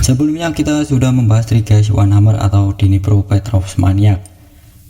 Sebelumnya kita sudah membahas Rigashi Wanhammer atau Dnipro Petrovsk Maniac,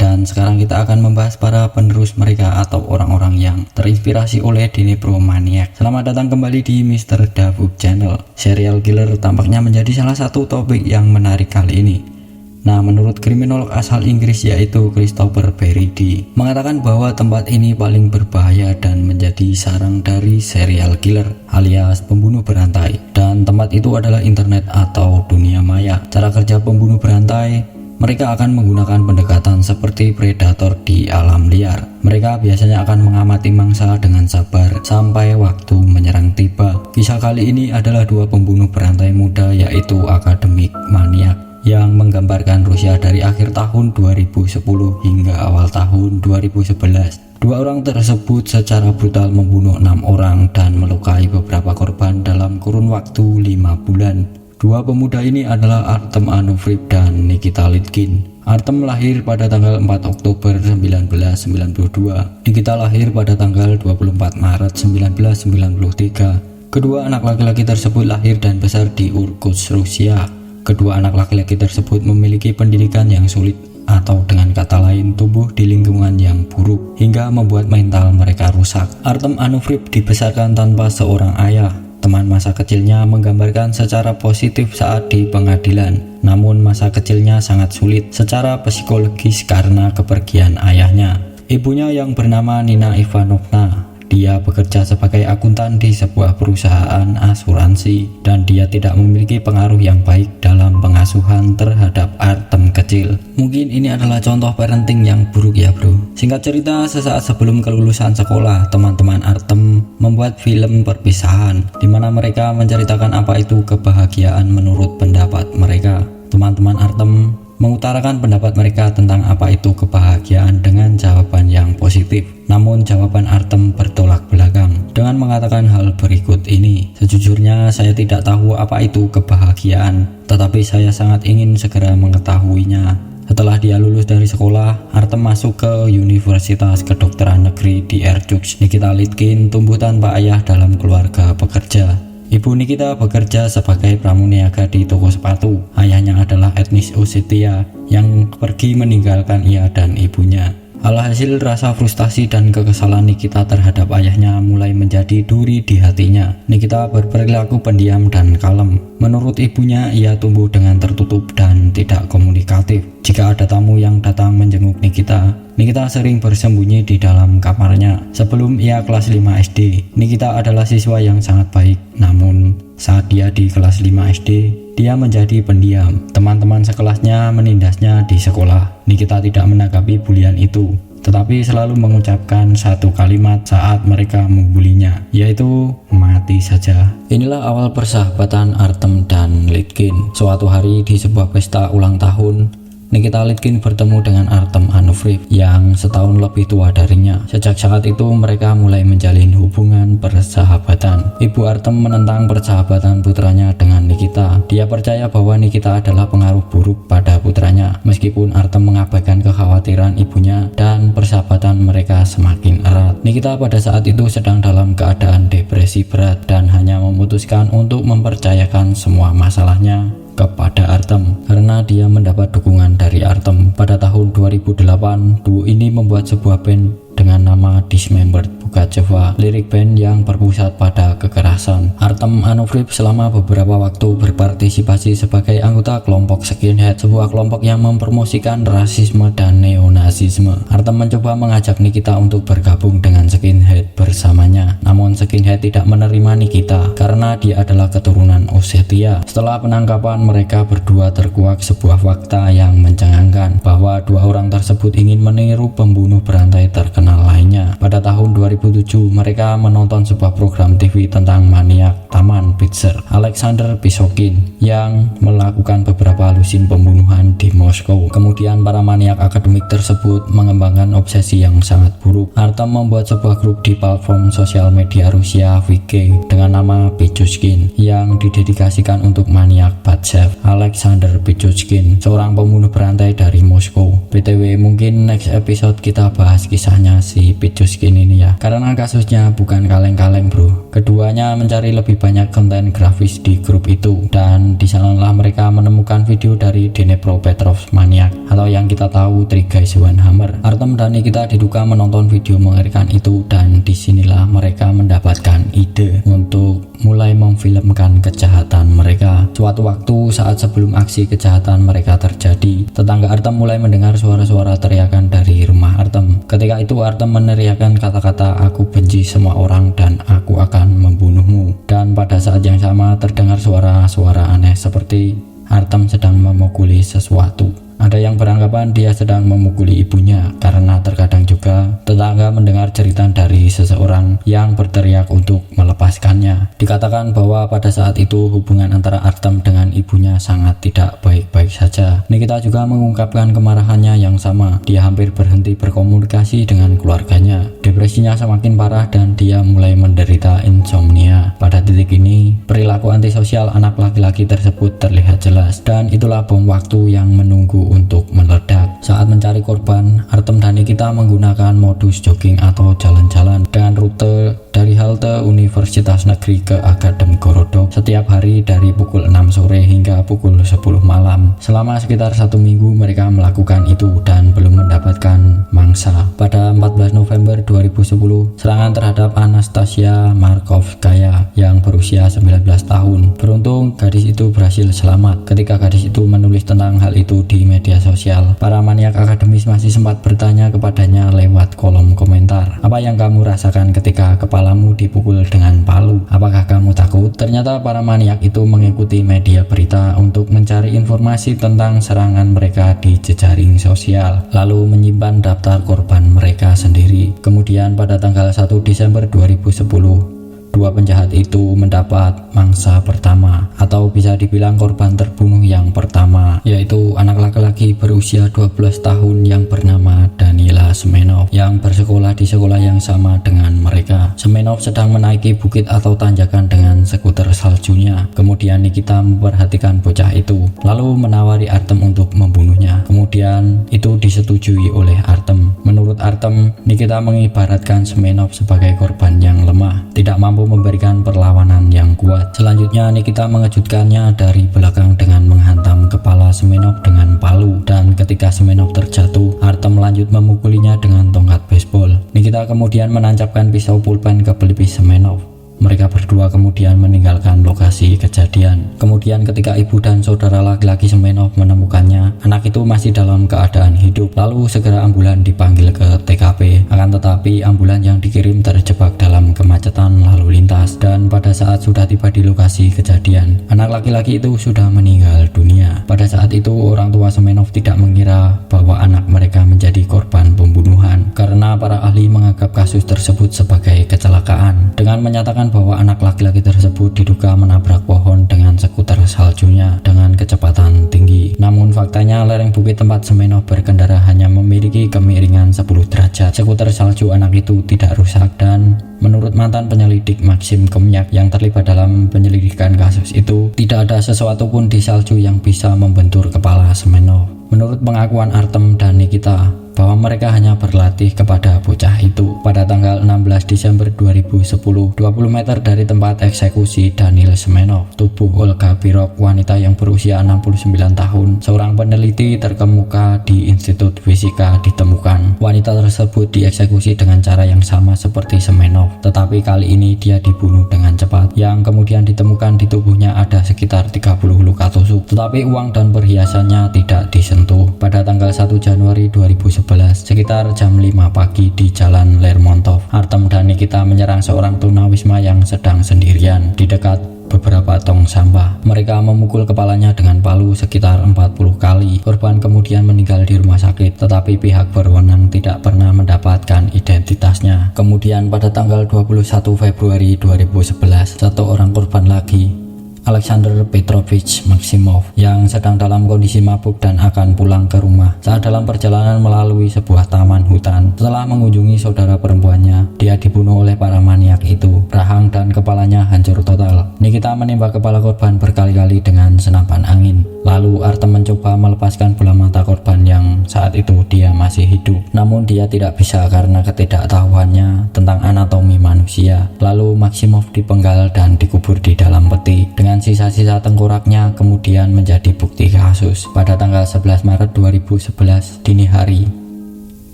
dan sekarang kita akan membahas para penerus mereka atau orang-orang yang terinspirasi oleh Dnipro Maniac. Selamat datang kembali di Mr. Davuk Channel. Serial killer tampaknya menjadi salah satu topik yang menarik kali ini. Nah, menurut kriminolog asal Inggris yaitu Christopher Berry mengatakan bahwa tempat ini paling berbahaya dan menjadi sarang dari serial killer alias pembunuh berantai, dan tempat itu adalah internet atau dunia maya. Cara kerja pembunuh berantai, mereka akan menggunakan pendekatan seperti predator di alam liar. Mereka biasanya akan mengamati mangsa dengan sabar sampai waktu menyerang tiba. Kisah kali ini adalah dua pembunuh berantai muda yaitu akademik maniak yang menggambarkan Rusia dari akhir tahun 2010 hingga awal tahun 2011. Dua orang tersebut secara brutal membunuh 6 orang dan melukai beberapa korban dalam kurun waktu 5 bulan. Dua pemuda ini adalah Artem Anufriy dan Nikita Litkin. Artem lahir pada tanggal 4 Oktober 1992. Nikita lahir pada tanggal 24 Maret 1993. Kedua anak laki-laki tersebut lahir dan besar di Irkutsk, Rusia. Kedua anak laki-laki tersebut memiliki pendidikan yang sulit, atau dengan kata lain tumbuh di lingkungan yang buruk hingga membuat mental mereka rusak. Artem Anufriy dibesarkan tanpa seorang ayah. Teman masa kecilnya menggambarkan secara positif saat di pengadilan, namun masa kecilnya sangat sulit secara psikologis karena kepergian ayahnya. Ibunya yang bernama Nina Ivanovna, dia bekerja sebagai akuntan di sebuah perusahaan asuransi, dan dia tidak memiliki pengaruh yang baik dalam pengasuhan terhadap Artem kecil. Mungkin ini adalah contoh parenting yang buruk ya bro. Singkat cerita, sesaat sebelum kelulusan sekolah, teman-teman Artem membuat film perpisahan di mana mereka menceritakan apa itu kebahagiaan menurut pendapat mereka. Teman-teman Artem mengutarakan pendapat mereka tentang apa itu kebahagiaan dengan jawaban yang positif. Namun jawaban Artem bertolak belakang dengan mengatakan hal berikut ini. Sejujurnya saya tidak tahu apa itu kebahagiaan, tetapi saya sangat ingin segera mengetahuinya. Setelah dia lulus dari sekolah, Artem masuk ke Universitas Kedokteran Negeri di Irkutsk. Nikita Litkin tumbuh tanpa ayah dalam keluarga pekerja. Ibu Nikita bekerja sebagai pramuniaga di toko sepatu. Ayahnya adalah etnis Ossetia yang pergi meninggalkan ia dan ibunya. Alhasil rasa frustasi dan kekesalan Nikita terhadap ayahnya mulai menjadi duri di hatinya. Nikita berperilaku pendiam dan kalem. Menurut ibunya, ia tumbuh dengan tertutup dan tidak komunikatif. Jika ada tamu yang datang menjenguk Nikita, Nikita sering bersembunyi di dalam kamarnya. Sebelum ia kelas 5 SD, Nikita adalah siswa yang sangat baik. Namun, saat dia di kelas 5 SD, dia menjadi pendiam. Teman-teman sekelasnya menindasnya di sekolah. Nikita tidak menanggapi bulian itu, tetapi selalu mengucapkan satu kalimat saat mereka membulinya, yaitu mati saja. Inilah awal persahabatan Artem dan Litkin. Suatu hari di sebuah pesta ulang tahun, Nikita Litkin bertemu dengan Artem Anufriy yang setahun lebih tua darinya. Sejak saat itu mereka mulai menjalin hubungan persahabatan. Ibu Artem menentang persahabatan putranya dengan Nikita. Dia percaya bahwa Nikita adalah pengaruh buruk pada putranya. Meskipun Artem mengabaikan kekhawatiran ibunya dan persahabatan mereka semakin erat. Nikita pada saat itu sedang dalam keadaan depresi berat dan hanya memutuskan untuk mempercayakan semua masalahnya kepada Artem karena dia mendapat dukungan dari Artem. Pada tahun 2008, duo ini membuat sebuah band dengan nama Dismembered Pugachev, lirik band yang berpusat pada kekerasan. Artem Anufriy selama beberapa waktu berpartisipasi sebagai anggota kelompok skinhead, sebuah kelompok yang mempromosikan rasisme dan neonazisme. Artem mencoba mengajak Nikita untuk bergabung dengan skinhead bersamanya, namun skinhead tidak menerima Nikita karena dia adalah keturunan Ossetia. Setelah penangkapan, mereka berdua terkuak sebuah fakta yang mencengangkan bahwa dua orang tersebut ingin meniru pembunuh berantai terkenal lainnya. Pada tahun 2007, mereka menonton sebuah program TV tentang maniak Taman Pitzer Alexander Pisokin yang melakukan beberapa halusin pembunuhan di Moskow. Kemudian para maniak akademik tersebut mengembangkan obsesi yang sangat buruk. Artem membuat sebuah grup di platform sosial media Rusia VK dengan nama Pichushkin yang didedikasikan untuk maniak Batsev Alexander Pichushkin, seorang pembunuh berantai dari Moskow. BTW, mungkin next episode kita bahas kisahnya si Pichuskin ini ya, karena kasusnya bukan kaleng-kaleng bro. Keduanya mencari lebih banyak konten grafis di grup itu, dan di sanalah mereka menemukan video dari Dnipropetrovsk Maniac atau yang kita tahu Three Guys One Hammer. Artem dan Nikita diduga menonton video mengerikan itu, dan disinilah mereka mendapatkan ide untuk mulai memfilmkan kejahatan mereka. Suatu waktu saat sebelum aksi kejahatan mereka terjadi, tetangga Artem mulai mendengar suara-suara teriakan dari rumah Artem. Ketika itu Artem meneriakkan kata-kata "aku benci semua orang dan aku akan membunuhmu". Dan pada saat yang sama terdengar suara-suara aneh seperti Artem sedang memukuli sesuatu. Ada yang beranggapan dia sedang memukuli ibunya, karena terkadang juga tetangga mendengar cerita dari seseorang yang berteriak untuk melepaskannya. Dikatakan bahwa pada saat itu hubungan antara Artem dengan ibunya sangat tidak baik-baik saja. Nikita juga mengungkapkan kemarahannya yang sama. Dia hampir berhenti berkomunikasi dengan keluarganya. Depresinya semakin parah dan dia mulai menderita insomnia. Pada titik ini, perilaku antisosial anak laki-laki tersebut terlihat jelas, dan itulah bom waktu yang menunggu untuk meledak. Saat mencari korban, Artem dan Nikita menggunakan modus jogging atau jalan-jalan dengan rute dari halte Universitas Negeri ke Akadem Gorodok setiap hari dari pukul 6 sore hingga pukul 10 malam. Selama sekitar 1 minggu mereka melakukan itu dan belum mendapatkan mangsa. Pada 14 November 2010, serangan terhadap Anastasia Markovskaya yang berusia 19 tahun. Beruntung gadis itu berhasil selamat. Ketika gadis itu menulis tentang hal itu di media sosial, para maniak akademis masih sempat bertanya kepadanya lewat kolom komentar, "Apa yang kamu rasakan ketika kepalamu dipukul dengan palu? Apakah kamu takut?" Ternyata para maniak itu mengikuti media berita untuk mencari informasi tentang serangan mereka di jejaring sosial, lalu menyimpan daftar korban mereka sendiri. Kemudian pada tanggal 1 Desember 2010, dua penjahat itu mendapat mangsa pertama, atau bisa dibilang korban terbunuh yang pertama, yaitu anak laki-laki berusia 12 tahun yang bernama Danila Semenov yang bersekolah di sekolah yang sama dengan mereka. Semenov sedang menaiki bukit atau tanjakan dengan skuter saljunya. Kemudian Nikita memperhatikan bocah itu, lalu menawari Artem untuk membunuhnya. Kemudian itu disetujui oleh Artem. Menurut Artem, Nikita mengibaratkan Semenov sebagai korban yang lemah, tidak mampu memberikan perlawanan yang kuat. Selanjutnya Nikita mengejutkannya dari belakang dengan menghantam kepala Semenov dengan palu, dan ketika Semenov terjatuh, Artem lanjut memukulinya dengan tongkat baseball. Nikita kemudian menancapkan pisau pulpen ke pelipis Semenov. Mereka berdua kemudian meninggalkan lokasi kejadian. Kemudian ketika ibu dan saudara laki-laki Semenov menemukannya, anak itu masih dalam keadaan hidup. Lalu segera ambulan dipanggil ke TKP. Akan tetapi ambulan yang dikirim terjebak dalam kemacetan lalu lintas, dan pada saat sudah tiba di lokasi kejadian, anak laki-laki itu sudah meninggal dunia. Pada saat itu orang tua Semenov tidak mengira bahwa anak mereka menjadi korban pembunuhan, karena para ahli menganggap kasus tersebut sebagai kecelakaan, dengan menyatakan bahwa anak laki-laki tersebut diduga menabrak pohon dengan skuter saljunya dengan kecepatan tinggi. Namun faktanya lereng bukit tempat Semenov berkendara hanya memiliki kemiringan 10 derajat. Skuter salju anak itu tidak rusak, dan menurut mantan penyelidik Maxim Komyak yang terlibat dalam penyelidikan kasus itu, tidak ada sesuatu pun di salju yang bisa membentur kepala Semenov. Menurut pengakuan Artem dan Nikita, bahwa mereka hanya berlatih kepada bocah itu. Pada tanggal 16 Desember 2010, 20 meter dari tempat eksekusi Danil Semenov, tubuh Olga Birok, wanita yang berusia 69 tahun, seorang peneliti terkemuka di Institut Fisika, ditemukan. Wanita tersebut dieksekusi dengan cara yang sama seperti Semenov, tetapi kali ini dia dibunuh dengan cepat. Yang kemudian ditemukan di tubuhnya ada sekitar 30 luka tusuk, tetapi uang dan perhiasannya tidak disentuh. Pada tanggal 1 Januari 2011, sekitar jam 5 pagi di Jalan Lermontov, Artem dan Nikita menyerang seorang tunawisma yang sedang sendirian di dekat beberapa tong sampah. Mereka memukul kepalanya dengan palu sekitar 40 kali. Korban kemudian meninggal di rumah sakit, tetapi pihak berwenang tidak pernah mendapatkan identitasnya. Kemudian pada tanggal 21 Februari 2011, satu orang korban lagi, Alexander Petrovich Maximov, yang sedang dalam kondisi mabuk dan akan pulang ke rumah. Saat dalam perjalanan melalui sebuah taman hutan, setelah mengunjungi saudara perempuannya, dia dibunuh oleh para maniak itu. Rahang dan kepalanya hancur total. Nikita menembak kepala korban berkali-kali dengan senapan angin. Lalu Artem mencoba melepaskan bola mata korban yang saat itu dia masih hidup. Namun dia tidak bisa karena ketidaktahuannya tentang anatomi manusia. Lalu Maximoff dipenggal dan dikubur di dalam peti dengan sisa-sisa tengkoraknya kemudian menjadi bukti kasus. Pada tanggal 11 Maret 2011 dini hari,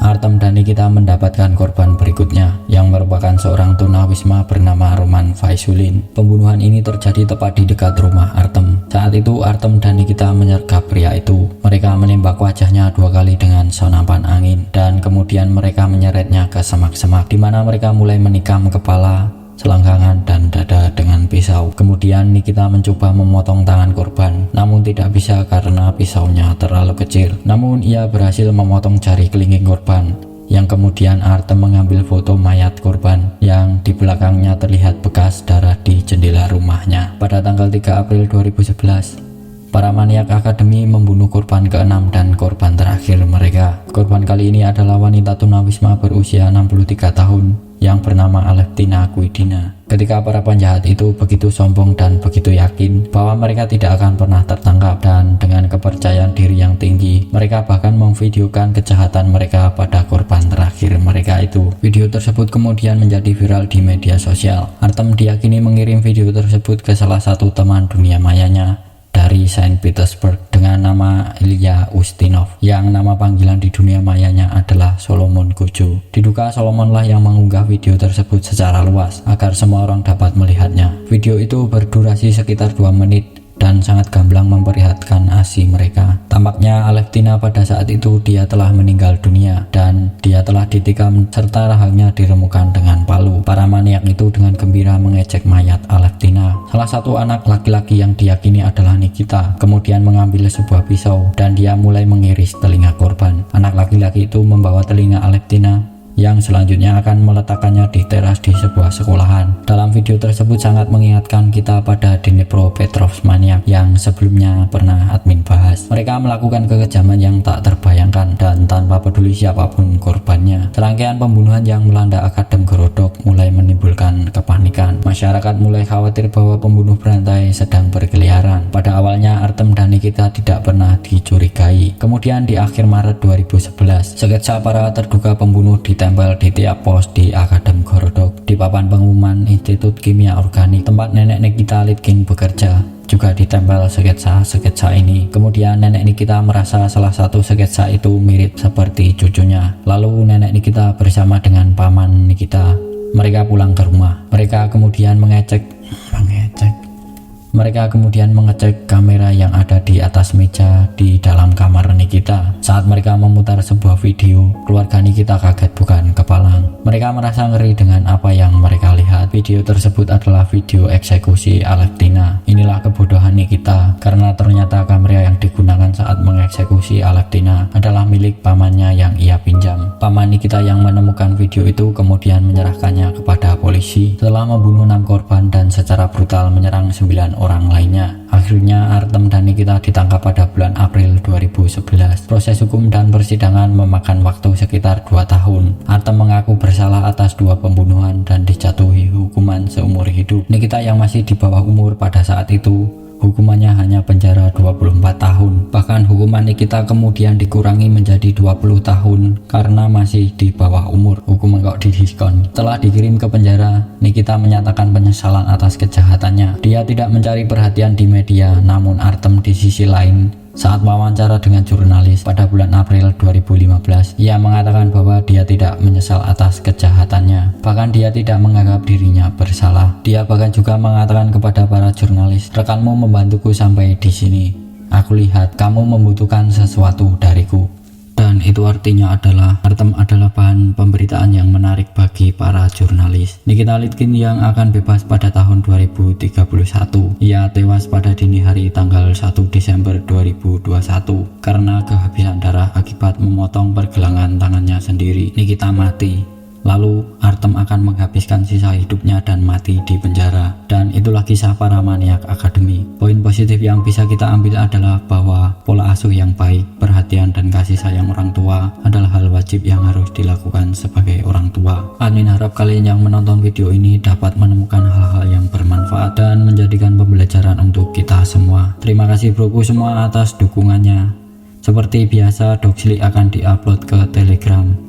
Artem dan Nikita mendapatkan korban berikutnya yang merupakan seorang tunawisma bernama Roman Faisulin. Pembunuhan ini terjadi tepat di dekat rumah Artem. Saat itu Artem dan Nikita menyergap pria itu. Mereka menembak wajahnya 2 kali dengan senapan angin dan kemudian mereka menyeretnya ke semak-semak di mana mereka mulai menikam kepala, selangkangan dan dada dengan pisau. Kemudian Nikita mencoba memotong tangan korban, namun tidak bisa karena pisaunya terlalu kecil. Namun ia berhasil memotong jari kelingking korban, yang kemudian Artem mengambil foto mayat korban yang di belakangnya terlihat bekas darah di jendela rumahnya. Pada tanggal 3 April 2011, para maniak akademi membunuh korban ke-6 dan korban terakhir mereka. Korban kali ini adalah wanita tunawisma berusia 63 tahun yang bernama Aleftina Kuidina. Ketika para penjahat itu begitu sombong dan begitu yakin bahwa mereka tidak akan pernah tertangkap, dan dengan kepercayaan diri yang tinggi, mereka bahkan memvideokan kejahatan mereka pada korban terakhir mereka itu. Video tersebut kemudian menjadi viral di media sosial. Artem diyakini mengirim video tersebut ke salah satu teman dunia mayanya dari Saint Petersburg dengan nama Ilya Ustinov, yang nama panggilan di dunia mayanya adalah Solomon Gojo. Diduga Solomon lah yang mengunggah video tersebut secara luas agar semua orang dapat melihatnya. Video itu berdurasi sekitar 2 menit dan sangat gamblang memperlihatkan aksi mereka. Tampaknya Aleftina pada saat itu dia telah meninggal dunia dan dia telah ditikam serta rahangnya diremukan dengan palu. Para maniak itu dengan gembira mengecek mayat Aleftina. Salah satu anak laki-laki yang diyakini adalah Nikita kemudian mengambil sebuah pisau dan dia mulai mengiris telinga korban. Anak laki-laki itu membawa telinga Aleftina yang selanjutnya akan meletakkannya di teras di sebuah sekolahan. Dalam video tersebut sangat mengingatkan kita pada Dnipropetrovsk maniak yang sebelumnya pernah admin bahas. Mereka melakukan kekejaman yang tak terbayangkan dan tanpa peduli siapapun korbannya. Serangkaian pembunuhan yang melanda Akadem Gorodok mulai menimbulkan kepanikan. Masyarakat mulai khawatir bahwa pembunuh berantai sedang berkeliaran. Pada awalnya Artem dan Nikita tidak pernah dicurigai. Kemudian di akhir Maret 2011, sketsa para terduga pembunuh ditempel di tiap pos di Akadem Gorodok. Di papan pengumuman Institut Kimia Organik tempat nenek Nikita Litkin bekerja juga ditempel sketsa-sketsa ini. Kemudian nenek Nikita merasa salah satu sketsa itu mirip seperti cucunya. Lalu nenek Nikita bersama dengan paman Nikita, mereka pulang ke rumah. Mereka kemudian mengecek kamera yang ada di atas meja di dalam kamar Nikita. Saat mereka memutar sebuah video, keluarga Nikita kaget bukan kepalang. Mereka merasa ngeri dengan apa yang mereka lihat. Video tersebut adalah video eksekusi Aleftina. Inilah kebodohan Nikita, karena ternyata kamera yang digunakan saat mengeksekusi Aleftina adalah milik pamannya yang ia pinjam. Paman Nikita yang menemukan video itu kemudian menyerahkannya kepada polisi setelah membunuh 6 korban dan secara brutal menyerang 9 orang lainnya. Akhirnya Artem dan Nikita ditangkap pada bulan April 2011. Proses hukum dan persidangan memakan waktu sekitar 2 tahun. Artem mengaku bersalah atas 2 pembunuhan dan dijatuhi hukuman seumur hidup. Nikita yang masih di bawah umur pada saat itu, hukumannya hanya penjara 24 tahun. Bahkan hukuman Nikita kemudian dikurangi menjadi 20 tahun karena masih di bawah umur. Hukuman kok didiskon. Setelah dikirim ke penjara, Nikita menyatakan penyesalan atas kejahatannya. Dia tidak mencari perhatian di media, namun Artem di sisi lain saat wawancara dengan jurnalis pada bulan April 2015, ia mengatakan bahwa dia tidak menyesal atas kejahatannya. Bahkan dia tidak menganggap dirinya bersalah. Dia bahkan juga mengatakan kepada para jurnalis, "Rekanmu membantuku sampai di sini. Aku lihat kamu membutuhkan sesuatu dariku." Dan itu artinya adalah Artem adalah bahan pemberitaan yang menarik bagi para jurnalis. Nikita Litkin yang akan bebas pada tahun 2031. Ia tewas pada dini hari tanggal 1 Desember 2021 karena kehabisan darah akibat memotong pergelangan tangannya sendiri. Nikita mati. Lalu Artem akan menghabiskan sisa hidupnya dan mati di penjara. Dan itulah kisah para maniak akademi. Poin positif yang bisa kita ambil adalah bahwa pola asuh yang baik, perhatian dan kasih sayang orang tua adalah hal wajib yang harus dilakukan sebagai orang tua. Admin harap kalian yang menonton video ini dapat menemukan hal-hal yang bermanfaat dan menjadikan pembelajaran untuk kita semua. Terima kasih broku semua atas dukungannya. Seperti biasa, Doxly akan diupload ke Telegram.